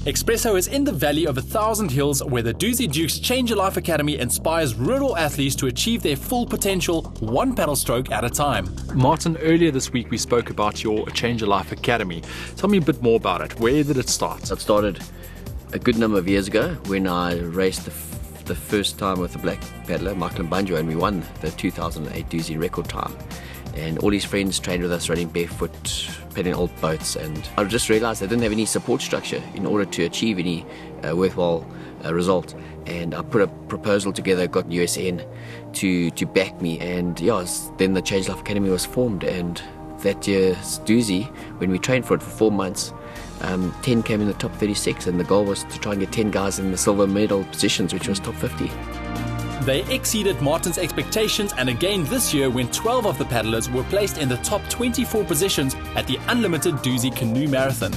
Expresso is in the valley of 1,000 hills where the Doozy Dukes Change Your Life Academy inspires rural athletes to achieve their full potential, one paddle stroke at a time. Martin, earlier this week we spoke about your Change Your Life Academy. Tell me a bit more about it. Where did it start? It started a good number of years ago when I raced the first time with the black paddler, Michael Banjo, and we won the 2008 Doozy record time. And all his friends trained with us, running barefoot, paddling old boats, and I just realised I didn't have any support structure in order to achieve any worthwhile result. And I put a proposal together, got USN to back me, and then the Change Life Academy was formed. And that year's Doozy, when we trained for it for 4 months, 10 came in the top 36, and the goal was to try and get 10 guys in the silver medal positions, which was top 50. They exceeded Martin's expectations, and again this year when 12 of the paddlers were placed in the top 24 positions at the Unlimited Doozy Canoe Marathon.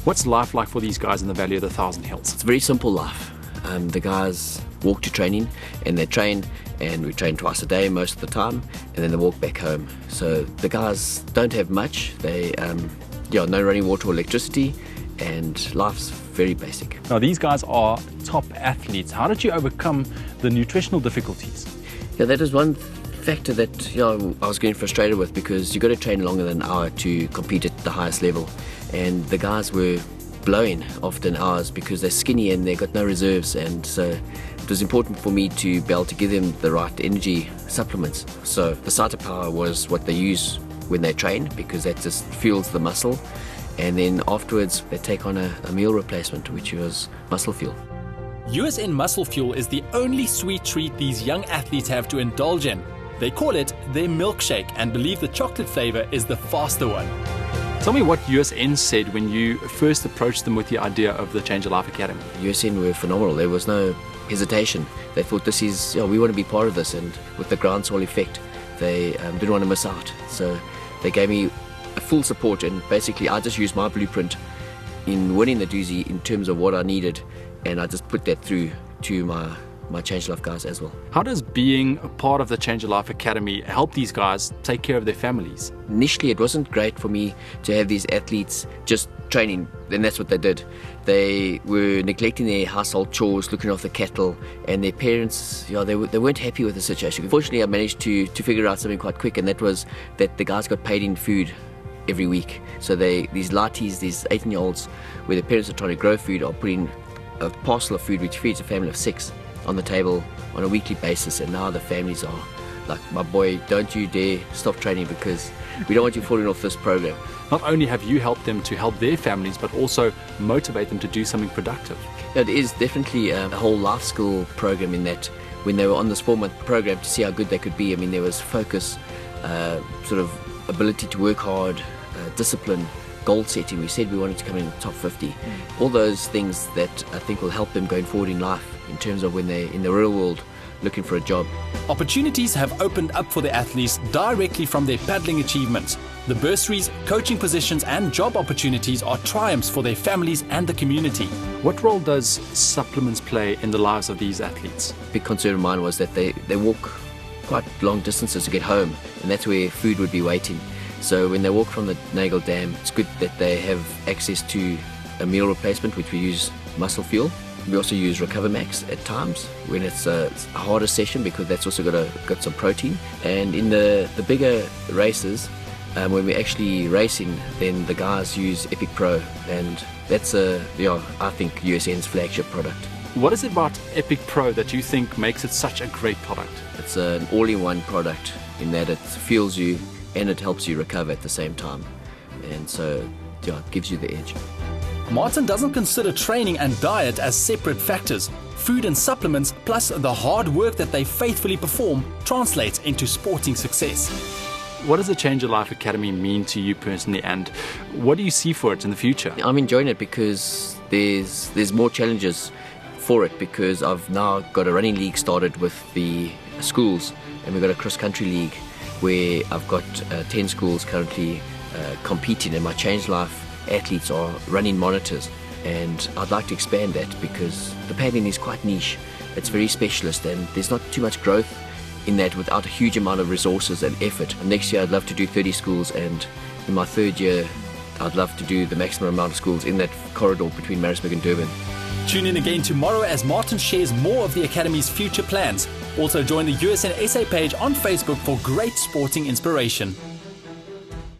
What's life like for these guys in the Valley of the 1,000 Hills? It's a very simple life. The guys walk to training, and they train, and we train twice a day most of the time, and then they walk back home. So the guys don't have much. They no running water or electricity, and life's very basic. Now these guys are top athletes. How did you overcome the nutritional difficulties? Yeah, that is one factor that I was getting frustrated with, because you've got to train longer than an hour to compete at the highest level, and the guys were blowing often hours because they're skinny and they've got no reserves, and so it was important for me to be able to give them the right energy supplements. So the Sata Power was what they use when they train, because that just fuels the muscle, and then afterwards they take on a meal replacement, which was muscle fuel. USN Muscle Fuel is the only sweet treat these young athletes have to indulge in. They call it their milkshake and believe the chocolate flavour is the faster one. Tell me what USN said when you first approached them with the idea of the Change Your Life Academy. USN were phenomenal. There was no hesitation. They thought this is, we want to be part of this, and with the groundswell effect, they didn't want to miss out. So they gave me a full support, and basically I just used my blueprint in winning the Doozy in terms of what I needed, and I just put that through to my Change Life guys as well. How does being a part of the Change Your Life Academy help these guys take care of their families? Initially it wasn't great for me to have these athletes just training, and that's what they did. They were neglecting their household chores, looking after cattle, and their parents, they weren't happy with the situation. Fortunately I managed to figure out something quite quick, and that was that the guys got paid in food every week. So these lighties, these 18-year-olds, where their parents are trying to grow food, are putting a parcel of food which feeds a family of 6 on the table on a weekly basis, and now the families are like, my boy, don't you dare stop training, because we don't want you falling off this program. Not only have you helped them to help their families, but also motivate them to do something productive. It is definitely a whole life skill program, in that when they were on this 4-month program to see how good they could be, there was focus, sort of ability to work hard, discipline, goal setting. We said we wanted to come in the top 50. All those things that I think will help them going forward in life, in terms of when they're in the real world looking for a job. Opportunities have opened up for the athletes directly from their paddling achievements. The bursaries, coaching positions and job opportunities are triumphs for their families and the community. What role does supplements play in the lives of these athletes? A big concern of mine was that they walk quite long distances to get home, and that's where food would be waiting. So when they walk from the Nagle Dam, it's good that they have access to a meal replacement, which we use muscle fuel. We also use Recover Max at times when it's a harder session, because that's also got some protein. And in the bigger races, when we're actually racing, then the guys use Epic Pro, and that's I think USN's flagship product. What is it about Epic Pro that you think makes it such a great product? It's an all-in-one product, in that it fuels you and it helps you recover at the same time, and so it gives you the edge. Martin doesn't consider training and diet as separate factors. Food and supplements, plus the hard work that they faithfully perform, translates into sporting success. What does the Change Your Life Academy mean to you personally, and what do you see for it in the future? I'm enjoying it because there's more challenges for it, because I've now got a running league started with the schools, and we've got a cross-country league where I've got 10 schools currently competing, and my Change Life athletes are running monitors, and I'd like to expand that, because the paddling is quite niche. It's very specialist, and there's not too much growth in that without a huge amount of resources and effort. And next year I'd love to do 30 schools, and in my 3rd year I'd love to do the maximum amount of schools in that corridor between Maritzburg and Durban. Tune in again tomorrow as Martin shares more of the Academy's future plans. Also join the USN SA page on Facebook for great sporting inspiration.